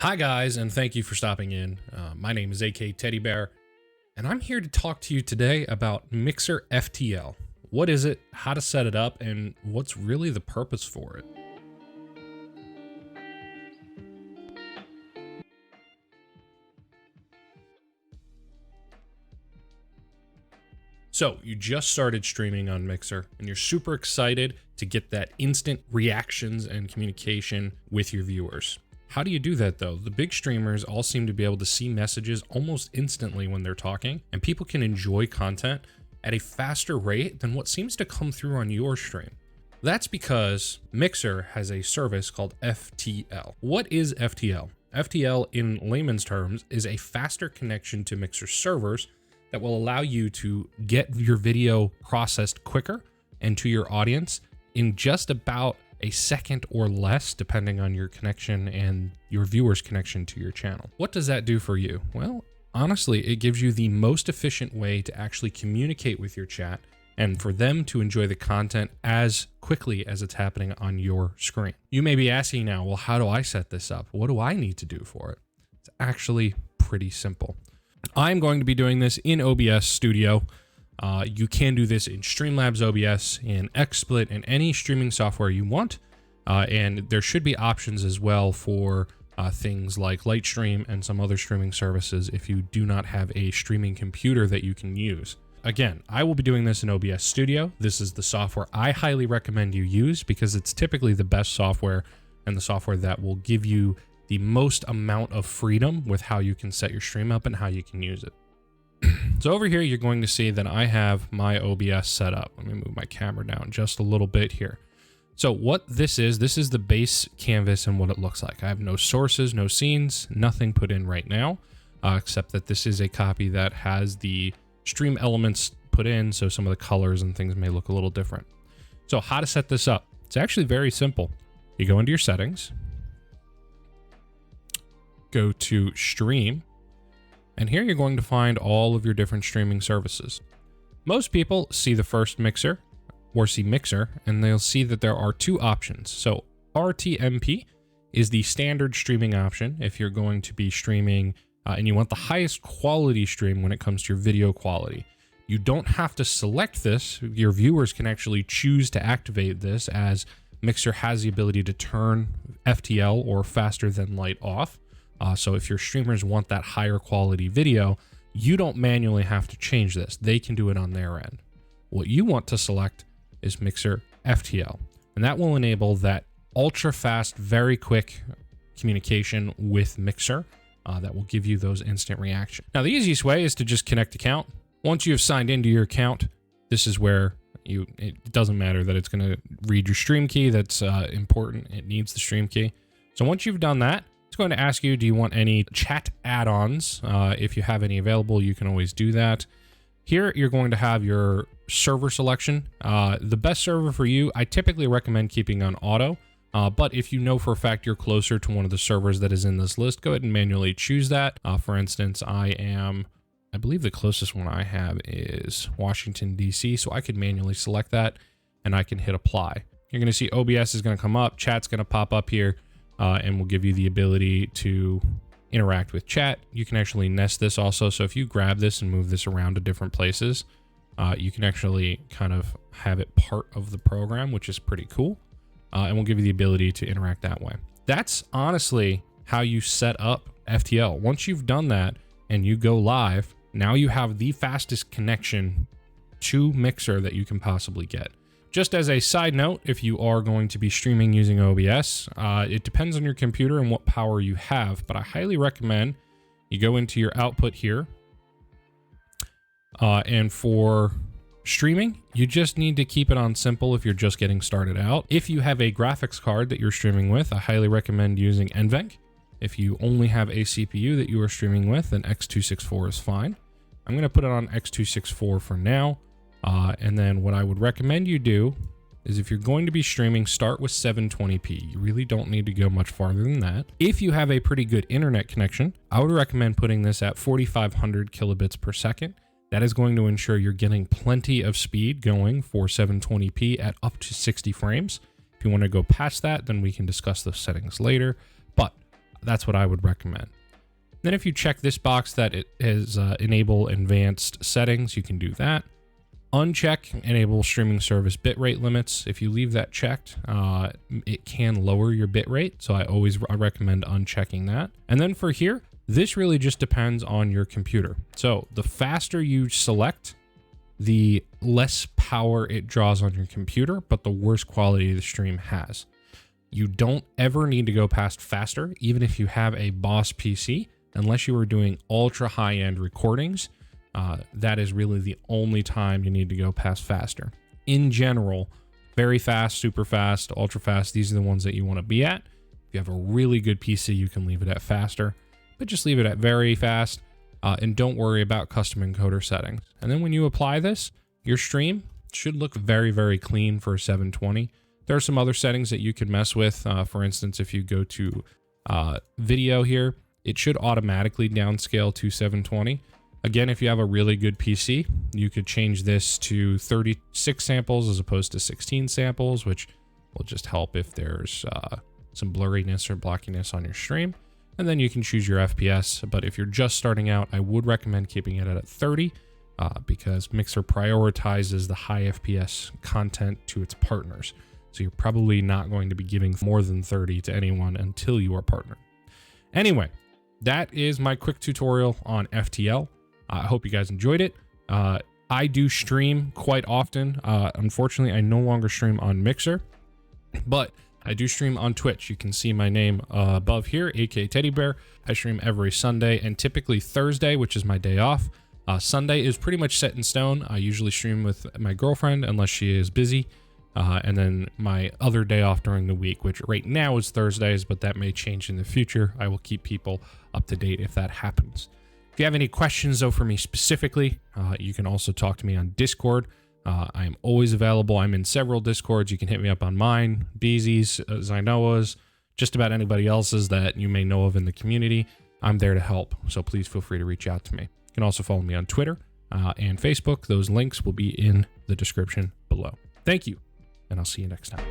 Hi guys, and thank you for stopping in. My name is AK Teddy Bear, and I'm here to talk to you today about Mixer FTL. What is it, how to set it up, and what's really the purpose for it? So you just started streaming on Mixer, and you're super excited to get that instant reactions and communication with your viewers. How do you do that though? The big streamers all seem to be able to see messages almost instantly when they're talking, and people can enjoy content at a faster rate than what seems to come through on your stream. That's because Mixer has a service called FTL. What is FTL? FTL, in layman's terms, is a faster connection to Mixer servers that will allow you to get your video processed quicker and to your audience in just about a second or less, depending on your connection and your viewers' connection to your channel. What does that do for you? Well, honestly, it gives you the most efficient way to actually communicate with your chat and for them to enjoy the content as quickly as it's happening on your screen. You may be asking now, well, how do I set this up? What do I need to do for it? It's actually pretty simple. I'm going to be doing this in OBS Studio. You can do this in Streamlabs OBS, in XSplit, and any streaming software you want. And there should be options as well for things like Lightstream and some other streaming services if you do not have a streaming computer that you can use. Again, I will be doing this in OBS Studio. This is the software I highly recommend you use because it's typically the best software and the software that will give you the most amount of freedom with how you can set your stream up and how you can use it. So over here, you're going to see that I have my OBS set up. Let me move my camera down just a little bit here. So what this is the base canvas and what it looks like. I have no sources, no scenes, nothing put in right now, except that this is a copy that has the stream elements put in, so some of the colors and things may look a little different. So how to set this up? It's actually very simple. You go into your settings, go to stream, and here you're going to find all of your different streaming services. Most people see the first Mixer or see Mixer, and they'll see that there are two options. So RTMP is the standard streaming option if you're going to be streaming and you want the highest quality stream when it comes to your video quality. You don't have to select this. Your viewers can actually choose to activate this, as Mixer has the ability to turn FTL or faster than light off. So if your streamers want that higher quality video, you don't manually have to change this. They can do it on their end. What you want to select is Mixer FTL, and that will enable that ultra fast, very quick communication with Mixer that will give you those instant reactions. Now, the easiest way is to just connect account. Once you have signed into your account, this is where it doesn't matter that it's going to read your stream key. That's important. It needs the stream key. So once you've done that, it's going to ask you, do you want any chat add-ons? If you have any available, you can always do that. Here, you're going to have your server selection. The best server for you, I typically recommend keeping on auto, but if you know for a fact you're closer to one of the servers that is in this list, go ahead and manually choose that. For instance, I believe the closest one I have is Washington, DC, so I could manually select that, and I can hit apply. You're going to see OBS is going to come up, chat's going to pop up here, and will give you the ability to interact with chat. You can actually nest this also. So if you grab this and move this around to different places, you can actually kind of have it part of the program, which is pretty cool. And will give you the ability to interact that way. That's honestly how you set up FTL. Once you've done that and you go live, now you have the fastest connection to Mixer that you can possibly get. Just as a side note, if you are going to be streaming using OBS, it depends on your computer and what power you have, but I highly recommend you go into your output here. And for streaming, you just need to keep it on simple if you're just getting started out. If you have a graphics card that you're streaming with, I highly recommend using NVENC. If you only have a CPU that you are streaming with, then X264 is fine. I'm going to put it on X264 for now. And then what I would recommend you do is, if you're going to be streaming, start with 720p. You really don't need to go much farther than that. If you have a pretty good internet connection, I would recommend putting this at 4,500 kilobits per second. That is going to ensure you're getting plenty of speed going for 720p at up to 60 frames. If you want to go past that, then we can discuss those settings later. But That's what I would recommend. Then if you check this box that it is enable advanced settings, you can do that. Uncheck enable streaming service bitrate limits. If you leave that checked, it can lower your bitrate. So I recommend unchecking that. And then for here, this really just depends on your computer. So the faster you select, the less power it draws on your computer, but the worse quality the stream has. You don't ever need to go past faster, even if you have a Boss PC, unless you are doing ultra high-end recordings. That is really the only time you need to go past faster. In general, very fast, super fast, ultra fast, these are the ones that you want to be at. If you have a really good PC, you can leave it at faster, but just leave it at very fast, and don't worry about custom encoder settings. And then when you apply this, your stream should look very, very clean for 720. There are some other settings that you can mess with. For instance, if you go to video here, it should automatically downscale to 720. Again, if you have a really good PC, you could change this to 36 samples as opposed to 16 samples, which will just help if there's some blurriness or blockiness on your stream. And then you can choose your FPS. But if you're just starting out, I would recommend keeping it at 30 because Mixer prioritizes the high FPS content to its partners. So you're probably not going to be giving more than 30 to anyone until you are partnered. Anyway, that is my quick tutorial on FTL. I hope you guys enjoyed it. I do stream quite often. Unfortunately, I no longer stream on Mixer, but I do stream on Twitch. You can see my name above here, AK Teddy Bear. I stream every Sunday and typically Thursday, which is my day off. Sunday is pretty much set in stone. I usually stream with my girlfriend unless she is busy. And then my other day off during the week, which right now is Thursdays, but that may change in the future. I will keep people up to date if that happens. If you have any questions, though, for me specifically, you can also talk to me on Discord. I am always available. I'm in several Discords. You can hit me up on mine, Beezy's, Zainoa's, just about anybody else's that you may know of in the community. I'm there to help, so please feel free to reach out to me. You can also follow me on Twitter and Facebook. Those links will be in the description below. Thank you, and I'll see you next time.